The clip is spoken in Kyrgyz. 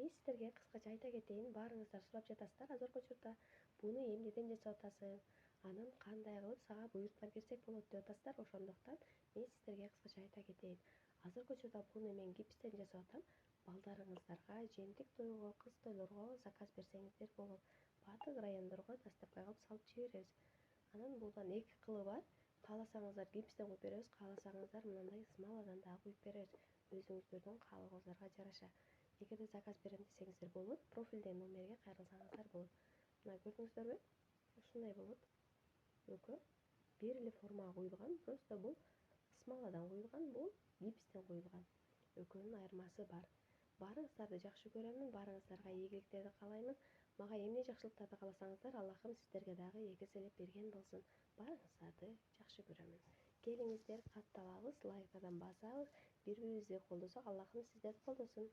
Мен сіздерге кыскача айта кетейин, баарыңыздар сурап жатасыздар азыркы учурда буну эмнеден жасап атасың, анан кандай кылып сага буйруктар берсек болот деп атасыздар. Ошондуктан мен сіздерге кыскача айта кетейин. Азыркы учурда буну мен гипстен жасап атам. Балдарыңыздарга жемтик тойго, кыз тойлорго заказ берсеңиздер болот. Баардык райондорго доставка кылып салып жиберебиз. Анан булдан эки кылы бар. Кааласаңыздар гипстен куюп беребиз, кааласаңыздар мындай смоладан дагы куюп беребиз. Өзүңүздөрдүн каалоогуңуздарга жараша. Эгерде заказ берем десеңиздер болот, профилдеги номерге кайрылсаңыздар болот. Мына көрдүңүздөрбү? Ушундай болот. Экөө бир эле формага куюлган, просто бул смоладан куюлган, бул гипстен куюлган. Экөөнүн айырмасы бар. Баарыңыздарды жакшы көрөмүн, баарыңыздарга ийгиликтерди каалаймын. Мага эмне жакшылыктарды кааласаңыздар, Аллахым сиздерге дагы эки эселеп берген болсун. Баарыңыздарды жакшы көрөмүн. Келиңиздер, катталабыз, лайктардан басабыз, бири-бирибизди колдосок, Аллахым сиздерди колдосун.